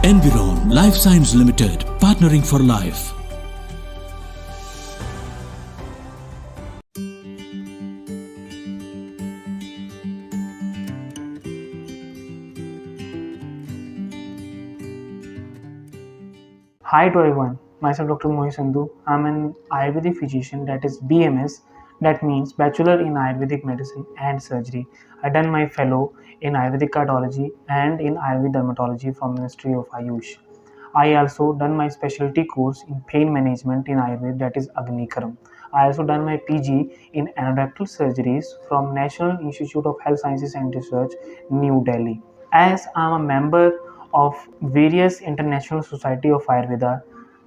Environ Life Science Limited, partnering for life. Hi to everyone, myself Dr. Mohit Sandhu. I'm an Ayurvedic physician, that is BMS, that means Bachelor in Ayurvedic Medicine and Surgery. I done my fellow in Ayurvedic Cardiology and in Ayurvedic Dermatology from Ministry of Ayush. I also done my specialty course in pain management in Ayurveda, that is Agni Karam. I also done my PG in endodontal surgeries from National Institute of Health Sciences and Research, New Delhi. As I'm a member of various international society of Ayurveda,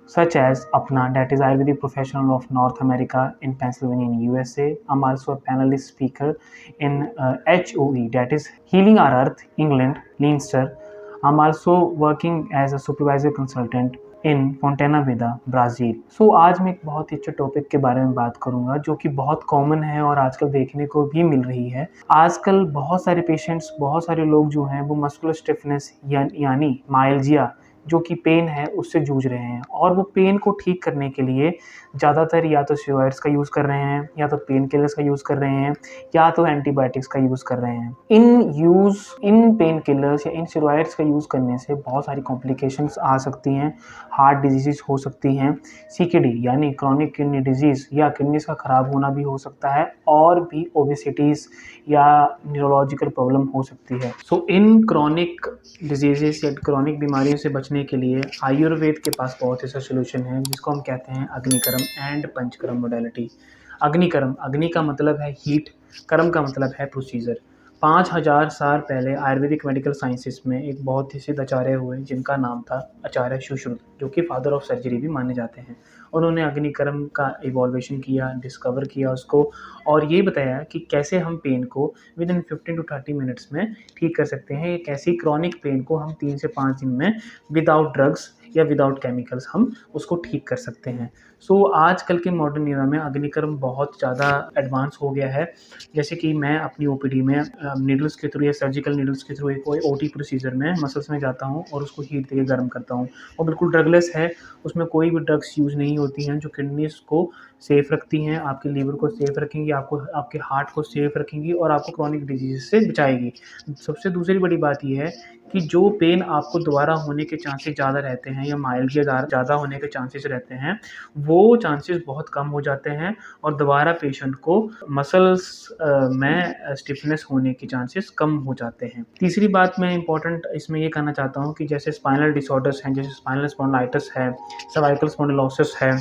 such as APNA, that is Ayurvedic Professional of North America in Pennsylvania in USA. I'm also a panelist speaker in HOE, that is Healing Our Earth, England, Leinster. I'm also working as a supervisor consultant in Fontena Veda Brazil. आज मैं एक बहुत ही अच्छे topic के बारे में बात करूंगा जो कि बहुत कॉमन है और आजकल देखने को भी मिल रही है। आजकल बहुत सारे पेशेंट्स, बहुत सारे लोग जो हैं वो मस्कुलर स्टिफनेस यानी माइल्जिया जो कि पेन है उससे जूझ रहे हैं, और वो पेन को ठीक करने के लिए ज़्यादातर या तो स्टेरॉइड्स का यूज़ कर रहे हैं, या तो पेन किलर्स का यूज़ कर रहे हैं, या तो एंटीबायोटिक्स का यूज़ कर रहे हैं। इन पेन किलर्स या इन स्टेरॉइड्स का यूज़ करने से बहुत सारी कॉम्प्लिकेशंस आ सकती हैं, हार्ट डिजीज़ हो सकती हैं, CKD यानी क्रॉनिक किडनी डिजीज़ या किडनीज का ख़राब होना भी हो सकता है, और भी ओबेसिटीज़ या न्यूरोलॉजिकल प्रॉब्लम हो सकती है। इन क्रॉनिक डिजीज़ या क्रॉनिक बीमारियों से बचने के लिए आयुर्वेद के पास बहुत ऐसा सोल्यूशन है जिसको हम कहते हैं अग्निकर्म एंड पंचकर्म मोडेलिटी। अग्निकर्म, अग्नि का मतलब है हीट, कर्म का मतलब है प्रोसीजर। 5000 साल पहले आयुर्वेदिक मेडिकल साइंसेस में एक बहुत ही सिद्ध आचार्य हुए जिनका नाम था आचार्य सुश्रुत, जो कि फादर ऑफ सर्जरी भी माने जाते हैं। उन्होंने अग्निकर्म का इवॉल्वेशन किया, डिस्कवर किया उसको, और ये बताया कि कैसे हम पेन को विद इन 15 to 30 मिनट्स में ठीक कर सकते हैं। एक ऐसी क्रॉनिक पेन को हम 3 से 5 दिन में विदाउट ड्रग्स या विदाउट केमिकल्स हम उसको ठीक कर सकते हैं। आजकल के मॉडर्न ईरा में अग्निकर्म बहुत ज़्यादा एडवांस हो गया है। जैसे कि मैं अपनी OPD में नीडल्स के थ्रू या सर्जिकल नीडल्स के थ्रू एक OT प्रोसीजर में मसल्स में जाता हूँ और उसको हीट देके गर्म करता हूँ, और बिल्कुल ड्रगलेस है, उसमें कोई भी ड्रग्स यूज़ नहीं होती हैं, जो किडनीज को सेफ़ रखती हैं, आपके लीवर को सेफ़ रखेंगी, आपके हार्ट को सेफ़ रखेंगी और आपको क्रॉनिक डिजीज़ से बचाएगी। सबसे दूसरी बड़ी बात ये है कि जो पेन आपको दोबारा होने के चांसेस ज़्यादा रहते हैं या माइल्ड या ज़्यादा होने के चांसेस रहते हैं, वो चांसेस बहुत कम हो जाते हैं और दोबारा पेशेंट को मसल्स में स्टिफनेस होने के चांसेस कम हो जाते हैं। तीसरी बात मैं इम्पॉर्टेंट इसमें ये कहना चाहता हूँ कि जैसे स्पाइनल डिसऑर्डर्स हैं, जैसे स्पाइनल स्पॉन्डिलाइटिस है, सर्वाइकल स्पॉन्डिलोसिस है,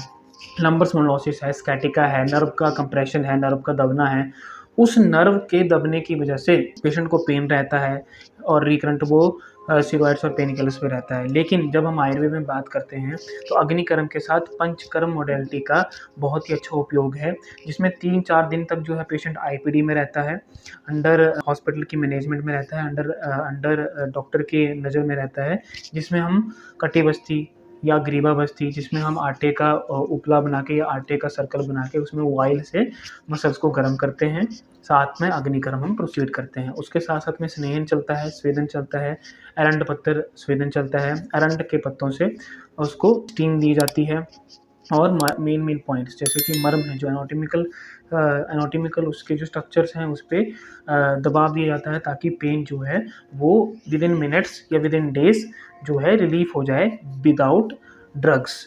लंबर स्पॉन्डिलोसिस है, स्कैटिका है, नर्व का कंप्रेशन है, नर्व का दबना है, उस नर्व के दबने की वजह से पेशेंट को पेन रहता है और रिकरेंट वो स्टेरॉइड्स और पेन किलर्स पे रहता है। लेकिन जब हम आयुर्वेद में बात करते हैं तो अग्निकर्म के साथ पंचकर्म मॉडलिटी का बहुत ही अच्छा उपयोग है, जिसमें 3-4 दिन तक जो है पेशेंट IPD में रहता है, अंडर हॉस्पिटल की मैनेजमेंट में रहता है, अंडर डॉक्टर के नज़र में रहता है, जिसमें हम कटी बस्ती या ग्रीवा बस्ती, जिसमें हम आटे का उपला बना के या आटे का सर्कल बना के उसमें ऑयल से मसल्स को गर्म करते हैं, साथ में अग्निकर्म हम प्रोसीड करते हैं। उसके साथ साथ में स्नेहन चलता है, स्वेदन चलता है, एरंड पत्तर स्वेदन चलता है, एरंड के पत्तों से उसको स्टीम दी जाती है, और मेन पॉइंट्स जैसे कि मर्म है, जो एनाटॉमिकल उसके जो स्ट्रक्चर्स हैं उस पर दबाव दिया जाता है ताकि पेन जो है वो विद इन मिनट्स या विद इन डेज जो है रिलीफ हो जाए विदाउट ड्रग्स।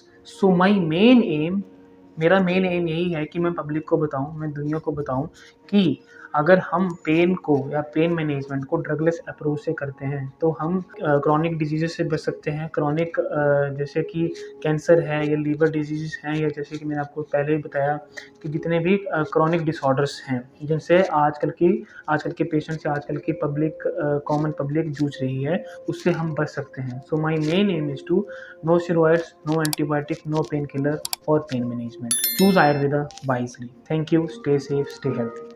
मेरा मेन एम यही है कि मैं पब्लिक को बताऊं, मैं दुनिया को बताऊं कि अगर हम पेन को या पेन मैनेजमेंट को ड्रगलेस अप्रोच से करते हैं तो हम क्रॉनिक डिजीज़ से बच सकते हैं। क्रॉनिक जैसे कि कैंसर है या लीवर डिजीज़ हैं, या जैसे कि मैंने आपको पहले ही बताया कि जितने भी क्रॉनिक डिसऑर्डर्स हैं जिनसे आजकल के पेशेंट्स या आजकल की पब्लिक, कॉमन पब्लिक जूझ रही है, उससे हम बच सकते हैं। So my main aim is to no steroids, no antibiotic, no pain killer और pain management. Choose Ayurveda wisely. Thank you, stay safe, stay healthy.